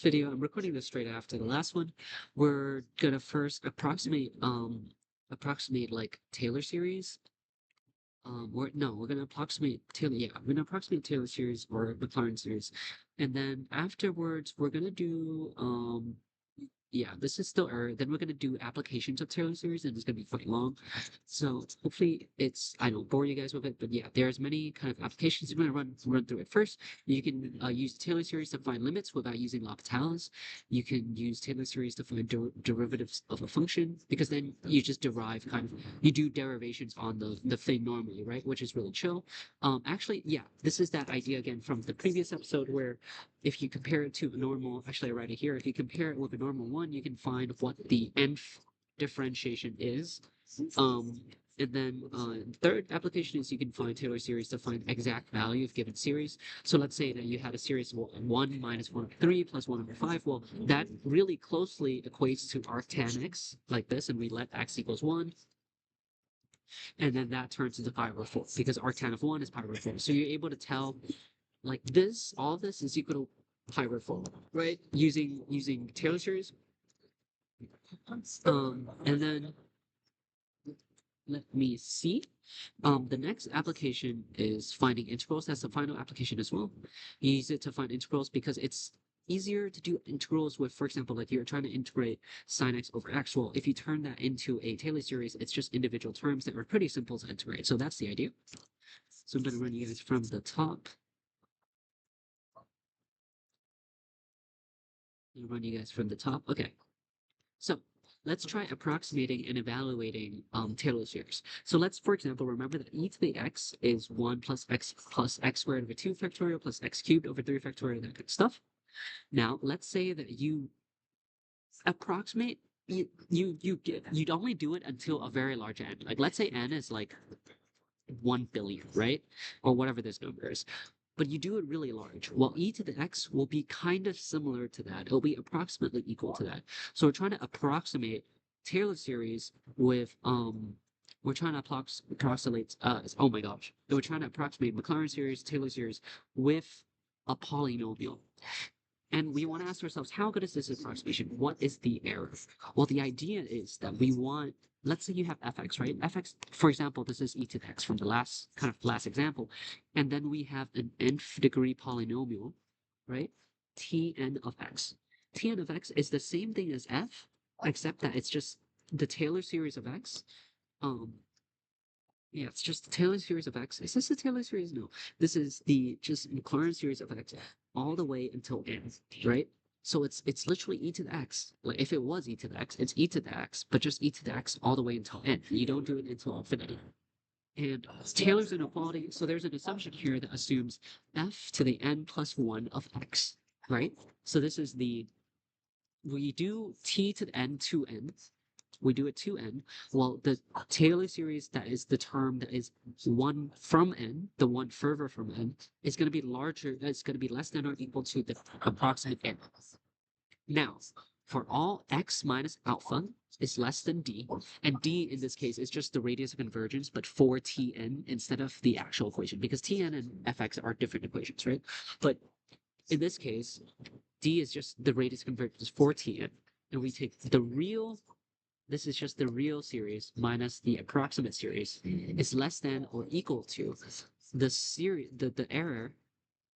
video. I'm recording this straight after the last one. We're gonna first approximate like Taylor series. We're gonna approximate Taylor. Yeah, we're gonna approximate Taylor series or Maclaurin series, and then afterwards we're gonna do yeah, this is still error. Then we're gonna do applications of Taylor series, and it's gonna be quite long. So hopefully I don't bore you guys with it, but yeah, there's many kind of applications. We're gonna run through it first. You can use Taylor series to find limits without using L'Hopital's. You can use Taylor series to find derivatives of a function, because then you just derive you do derivations on the thing normally, right? Which is really chill. Actually, yeah, this is that idea again from the previous episode where if you compare it to a normal, actually I write it here, if you compare it with a normal one, you can find what the nth differentiation is. Um, and then third application is you can find Taylor series to find exact value of given series. So let's say that you had a series of 1 minus 1 over 3 plus 1 over 5. Well, that really closely equates to arctan x like this, and we let x equals 1. And then that turns into pi over 4 because arctan of 1 is pi over 4. So you're able to tell like this, all of this is equal to pi over 4, right? Using Taylor series. And then let me see. The next application is finding integrals. That's the final application as well. You use it to find integrals because it's easier to do integrals with, for example, like you're trying to integrate sine x over x. Well, if you turn that into a Taylor series, it's just individual terms that are pretty simple to integrate. So that's the idea. So I'm going to run you guys from the top. Okay. So let's try approximating and evaluating Taylor series. So let's, for example, remember that e to the x is 1 plus x squared over 2 factorial plus x cubed over 3 factorial, that kind of stuff. Now, let's say that you approximate, you'd only do it until a very large n. Like, let's say n is like 1 billion, right? Or whatever this number is. But you do it really large. Well, e to the x will be kind of similar to that. It'll be approximately equal to that. So we're trying to approximate Taylor series with we're trying to approximate oh my gosh. We're trying to approximate Maclaurin series, Taylor series with a polynomial. And we want to ask ourselves, how good is this approximation? What is the error? Well, the idea is that we want, let's say you have fx, right? Fx, for example, this is e to the x from the last example. And then we have an nth degree polynomial, right? Tn of x. Tn of x is the same thing as f, except that it's just the Taylor series of x. Um, yeah, it's just the Taylor series of x. Is this the Taylor series? No. This is the just Maclaurin series of x all the way until n, right? So it's literally e to the x. Like if it was e to the x, it's e to the x, but just e to the x all the way until n. You don't do it until infinity. And Taylor's inequality, so there's an assumption here that assumes f to the n plus 1 of x, right? So this is we do t to the n to n, we do it to n. Well, the Taylor series that is the term that is 1 from n, the one further from n, is going to be larger, it's going to be less than or equal to the approximate n. Now, for all x minus alpha is less than d, and d in this case is just the radius of convergence, but for tn instead of the actual equation, because tn and fx are different equations, right? But in this case, d is just the radius of convergence for tn, and we take this is just the real series minus the approximate series is less than or equal to the series, the error,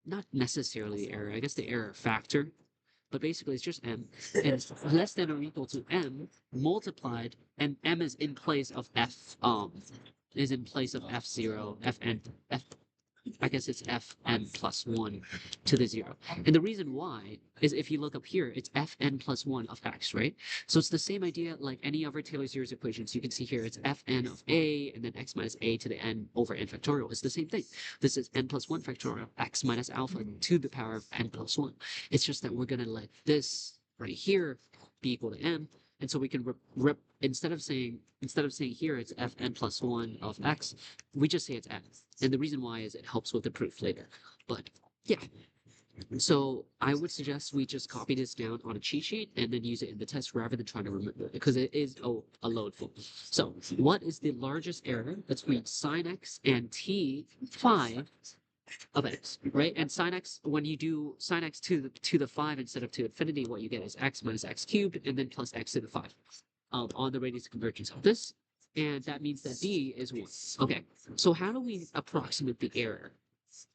not necessarily the error, I guess the error factor, but basically it's just m, and it's less than or equal to m multiplied, and m is in place of is in place of f0, fn, f, I guess it's fn plus 1 to the 0. And the reason why is if you look up here, it's fn plus 1 of x, right? So it's the same idea like any other Taylor series equations. You can see here it's fn of a and then x minus a to the n over n factorial. It's the same thing. This is n plus 1 factorial, x minus alpha to the power of n plus 1. It's just that we're going to let this right here be equal to m. And so we can instead of saying here it's fn plus 1 of x, we just say it's n. And the reason why is it helps with the proof later. But yeah. So I would suggest we just copy this down on a cheat sheet and then use it in the test rather than trying to remember it, because it is a load full. So what is the largest error between sine x and t5 of x, right? And sine x, when you do sine x to the 5 instead of to infinity, what you get is x minus x cubed and then plus x to the 5 on the radius convergence of this. And that means that d is 1. Okay, so how do we approximate the error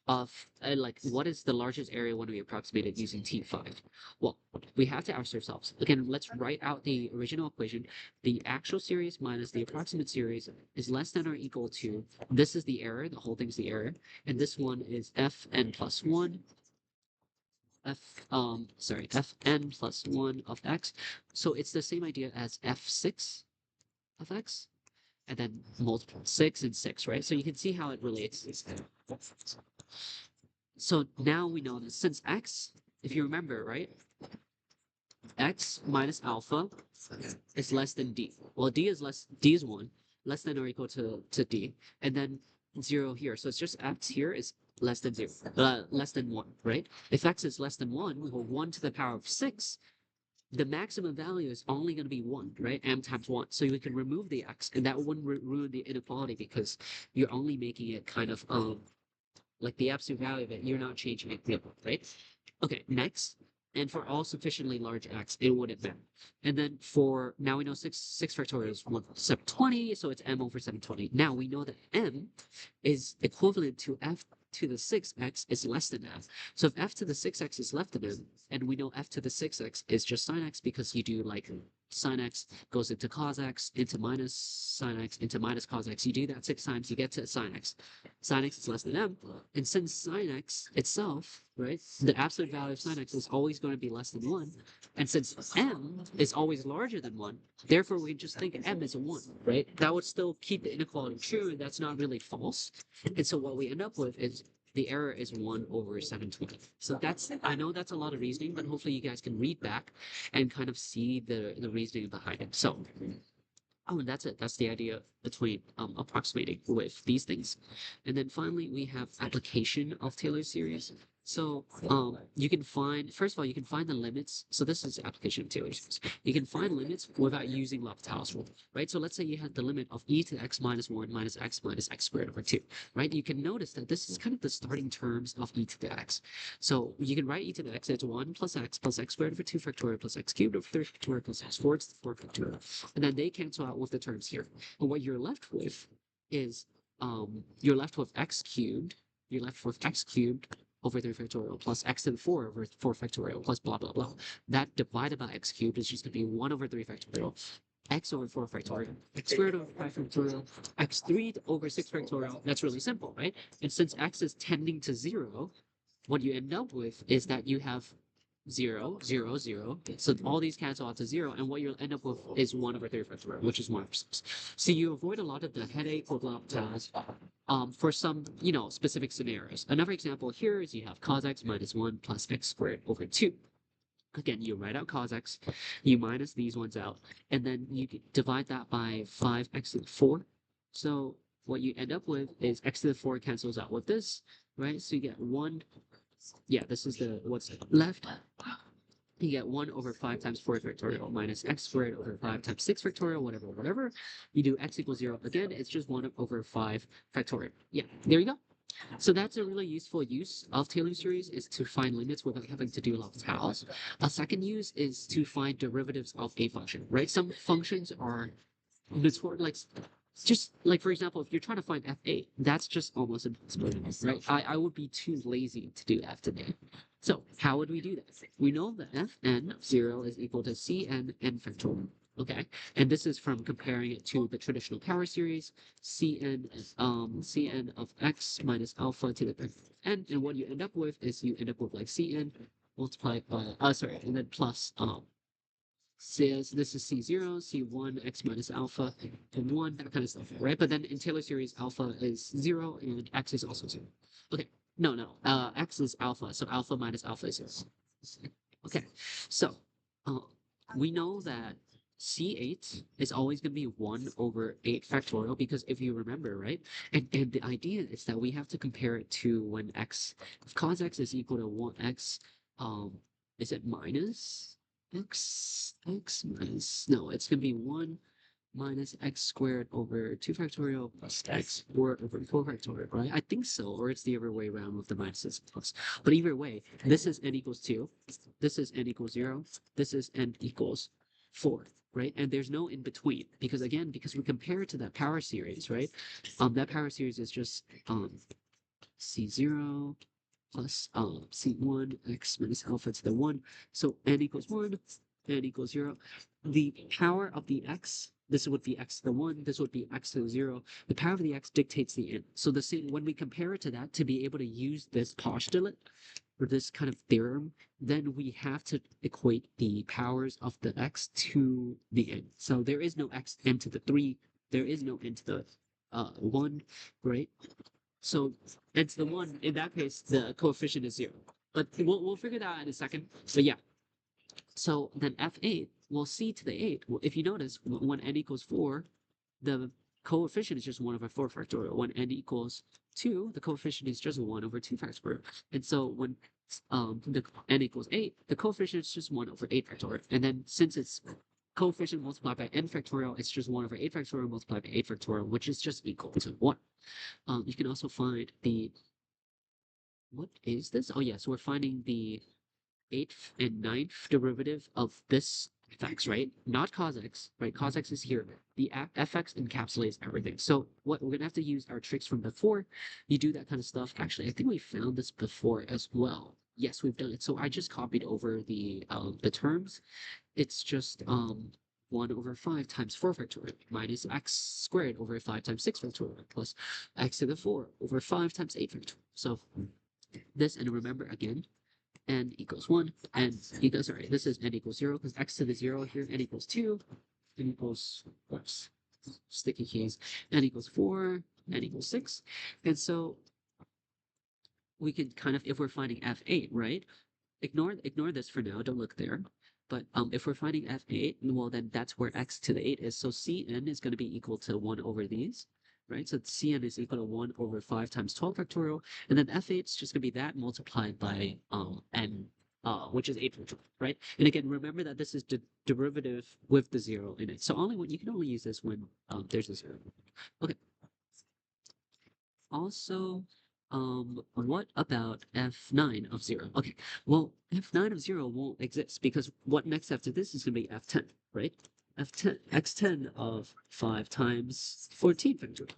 of like what is the largest area when we approximate it using T5? Well, we have to ask ourselves, again, let's write out the original equation. The actual series minus the approximate series is less than or equal to, this is the error, the whole thing's the error, and this one is fn plus 1, fn plus 1 of x. So it's the same idea as f6 of x, and then multiple 6 and 6, right? So you can see how it relates. So now we know that since x, if you remember, right, x minus alpha is less than d. Well, d is 1, less than or equal to d, and then 0 here. So it's just x here is less than 0, less than 1, right? If x is less than 1, well, 1 to the power of 6, the maximum value is only going to be 1, right? M times 1. So we can remove the x, and that wouldn't ruin the inequality because you're only making it kind of like the absolute value of it, you're not changing it, right? Okay, next. And for all sufficiently large x, it wouldn't matter. And then for, now we know 6 factorial is 720, so it's m over 720. Now we know that m is equivalent to f to the 6x is less than f. So if f to the 6x is less than m, and we know f to the 6x is just sine x because you do like sine x goes into cos x, into minus sine x, into minus cos x. You do that 6 times, you get to sine x. Sine x is less than m. And since sine x itself, right, the absolute value of sine x is always going to be less than 1. And since m is always larger than 1, therefore we just think m is a 1, right? That would still keep the inequality true, and that's not really false. And so what we end up with is the error is 1 over 720. So that's, I know that's a lot of reasoning, but hopefully you guys can read back and kind of see the reasoning behind it. So, oh, and that's it. That's the idea between approximating with these things. And then finally, we have application of Taylor series. So you can find, first of all, you can find the limits. So this is application of Taylor series. You can find limits without using L'Hopital's rule, right? So let's say you had the limit of e to the x minus 1 minus x squared over 2, right? You can notice that this is kind of the starting terms of e to the x. So you can write e to the x as 1 plus x squared over 2 factorial plus x cubed over 3 factorial plus x squared to the 4 factorial. And then they cancel out with the terms here. And what you're left with is you're left with x cubed. You're left with x cubed over 3 factorial plus x to the 4 over 4 factorial plus blah, blah, blah. That divided by x cubed is just going to be 1 over 3 factorial, x over 4 factorial, x squared over 5 factorial, x3 over 6 factorial. That's really simple, right? And since x is tending to 0, what you end up with is that you have 0, 0, 0. So all these cancel out to 0, and what you'll end up with is 1 over 3 factorial, which is 1 over 6. So you avoid a lot of the headache with L'Hopital's for some, specific scenarios. Another example here is you have cos x minus 1 plus x squared over 2. Again, you write out cos x, you minus these ones out, and then you divide that by 5x to the 4. So what you end up with is x to the 4 cancels out with this, right? So you get 1. Yeah, this is what's left. You get 1 over 5 times 4 factorial minus x squared over 5 times 6 factorial, whatever. You do x equals 0. Again, it's just 1 over 5 factorial. Yeah, there you go. So that's a really useful use of Taylor series, is to find limits without having to do L'Hopital's. A second use is to find derivatives of a function, right? Some functions are like, just like, for example, if you're trying to find f8, that's just almost impossible, right? I would be too lazy to do f today. So how would we do that? We know that fn of 0 is equal to cn n factorial. Okay, and this is from comparing it to the traditional power series, cn of x minus alpha to the power of n, and what you end up with is you end up with like cn multiplied by and then plus says this is C0, C1, x minus alpha, and 1, that kind of stuff, right? But then in Taylor series, alpha is 0, and x is also 0. Okay, no, x is alpha, so alpha minus alpha is 0. Okay, so we know that C8 is always going to be 1 over 8 factorial, because if you remember, right, and the idea is that we have to compare it to when if cos x is equal to 1x, is it minus x minus, no, it's going to be 1 minus x squared over 2 factorial plus x 4 over 4 factorial, right? I think so, or it's the other way around with the minuses and plus. But either way, this is n equals 2, this is n equals 0, this is n equals 4, right? And there's no in between because again, because we compare it to that power series, right? That power series is just c0 plus c1 x minus alpha to the 1. So n equals 1, n equals 0. The power of the x, this would be x to the 1, this would be x to the 0. The power of the x dictates the n. So the same when we compare it to that, to be able to use this postulate or this kind of theorem, then we have to equate the powers of the x to the n. So there is no x n to the 3, there is no n to the 1, right? So it's the 1, in that case, the coefficient is 0. But we'll figure that out in a second. But yeah, so then f8, well, c to the 8, well, if you notice, when n equals 4, the coefficient is just 1 over 4 factorial. When n equals 2, the coefficient is just 1 over 2 factorial. And so when the n equals 8, the coefficient is just 1 over 8 factorial. And then since it's coefficient multiplied by n factorial, it's just 1 over 8 factorial multiplied by 8 factorial, which is just equal to 1. You can also find the, what is this? Oh yeah, so we're finding the 8th and 9th derivative of this fx, right? Not cos x, right? Cos x is here. The fx encapsulates everything. So what we're gonna have to use our tricks from before. You do that kind of stuff. Actually, I think we found this before as well. Yes, we've done it. So I just copied over the terms. It's just 1 over 5 times 4 factorial minus x squared over 5 times 6 factorial plus x to the 4 over 5 times 8 factorial. So this, and remember again, n equals 1, and sorry, this is n equals 0 because x to the 0 here, n equals 2, n equals, whoops, sticky keys, n equals 4, n equals 6. And so we can kind of, if we're finding f8, right? Ignore this for now, don't look there. But if we're finding f8, well, then that's where x to the 8 is. So cn is going to be equal to 1 over these, right? So cn is equal to 1 over 5 times 12 factorial. And then f8 is just going to be that multiplied by n, which is 8 factorial, right? And again, remember that this is the derivative with the 0 in it. So only when you can only use this when there's a 0. Okay. Also, what about f9 of 0? Okay, well, f9 of 0 won't exist because what next after this is going to be f10, right? f10, x10 of 5 times 14 factorial.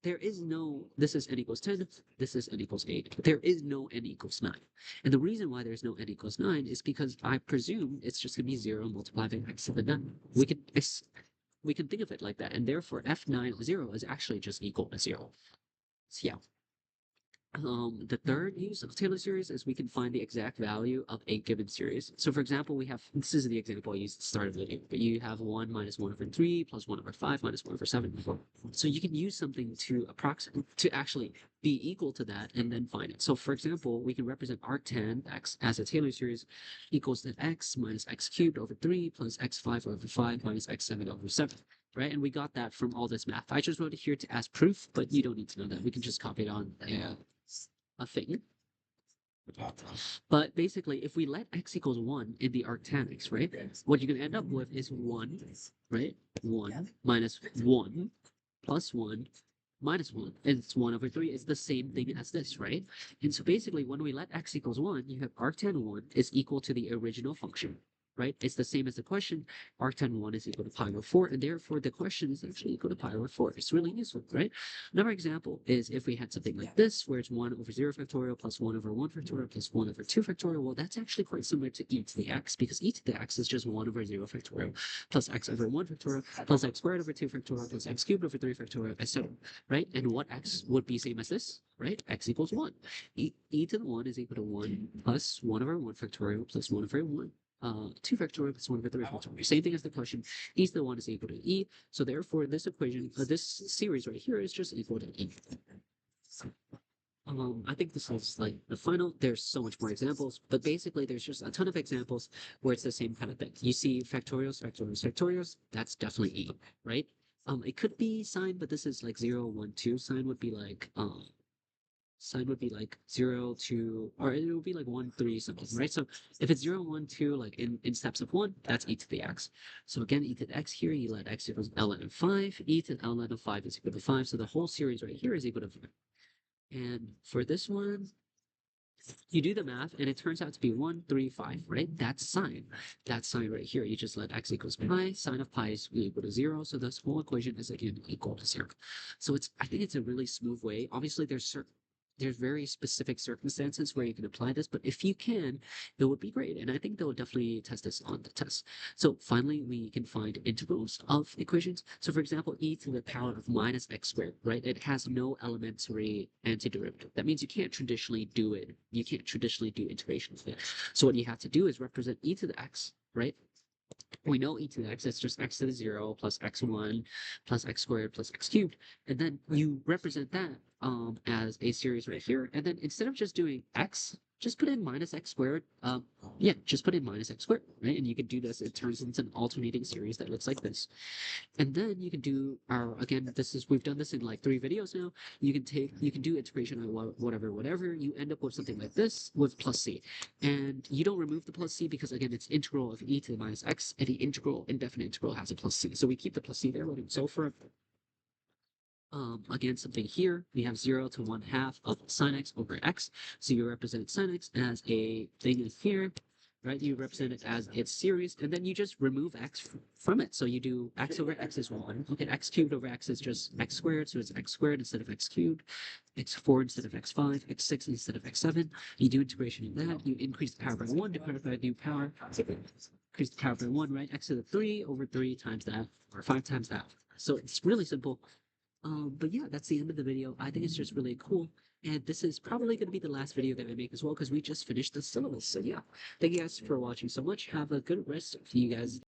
There is no, this is n equals 10, this is n equals 8. There is no n equals 9. And the reason why there's no n equals 9 is because I presume it's just going to be 0 multiplied by x to the 9. We can think of it like that, and therefore f9 of 0 is actually just equal to 0. So yeah. The third use of Taylor series is we can find the exact value of a given series. So for example, we have, this is the example I used at the start of the video, but you have 1 minus 1 over 3 plus 1 over 5 minus 1 over 7. So you can use something to approximate, to actually be equal to that and then find it. So for example, we can represent arctan x as a Taylor series equals to x minus x cubed over 3 plus x5 over 5 minus x7 over 7. Right, and we got that from all this math. I just wrote it here to as proof, but you don't need to know that. We can just copy it on a thing. But basically, if we let x equals 1 in the arctanics, right, what you're going to end up with is 1, right? 1 minus 1 plus 1 minus 1. And it's 1 over 3. It's the same thing as this, right? And so basically, when we let x equals 1, you have arctan 1 is equal to the original function. Right? It's the same as the question. Arctan 1 is equal to pi over 4, and therefore the question is actually equal to pi over 4. It's really useful, right? Another example is if we had something like this, where it's 1 over 0 factorial plus 1 over 1 factorial plus 1 over 2 factorial. Well, that's actually quite similar to e to the x, because e to the x is just 1 over 0 factorial plus x over 1 factorial plus x squared over 2 factorial plus x cubed over 3 factorial, etc. Right? And what x would be same as this? Right? X equals 1. E to the 1 is equal to 1 plus 1 over 1 factorial plus 1 over 1. 2 factorial plus 1 over 3 factorial. Same thing as the question. E to the 1 is equal to e. So therefore, this equation, this series right here is just equal to e. I think this is like the final. There's so much more examples, but basically there's just a ton of examples where it's the same kind of thing. You see factorials, factorials, factorials. That's definitely e, right? It could be sign, but this is like 0, 1, 2. Sign would be like Sine would be like 0 to, or it would be like 1, 3 something, right? So if it's 0, 1, 2, like in steps of 1, that's e to the x. So again, e to the x here, you let x equals ln of 5, e to the ln of 5 is equal to 5. So the whole series right here is equal to 5. And for this one, you do the math and it turns out to be 135, right? That's sine. That's sine right here. You just let x equals pi, sine of pi is equal to 0. So this whole equation is again equal to 0. So I think it's a really smooth way. Obviously, there's very specific circumstances where you can apply this, but if you can, it would be great. And I think they'll definitely test this on the test. So finally, we can find integrals of equations. So for example, e to the power of minus x squared, right? It has no elementary antiderivative. That means you can't traditionally do it. You can't traditionally do integration of it. So what you have to do is represent e to the x, right? We know e to the x, it's just x to the 0 plus x1 plus x squared plus x cubed. And then you represent that as a series right here. And then instead of just doing x, just put in minus x squared. Yeah, just put in minus x squared, right? And you can do this. It turns into an alternating series that looks like this. And then you can do our, again, we've done this in like 3 videos now. You can do integration of whatever. You end up with something like this with plus c. And you don't remove the plus c because again, it's integral of e to the minus x, and the indefinite integral has a plus c. So we keep the plus c there. So for again, something here, we have 0 to 1/2 of sine x over x. So you represent sine x as a thing in here, right? You represent it as its series, and then you just remove x from it. So you do x over x is 1. Okay, x cubed over x is just x squared, so it's x squared instead of x cubed, x4 instead of x5, x6 instead of x7. You do integration of that, you increase the power by 1 to clarify a new power. Increase the power by 1, right? X to the 3 over 3 times that, or 5 times that. So it's really simple. But yeah, that's the end of the video. I think it's just really cool. And this is probably going to be the last video that I make as well because we just finished the syllabus. So yeah, thank you guys for watching so much. Have a good rest of you guys.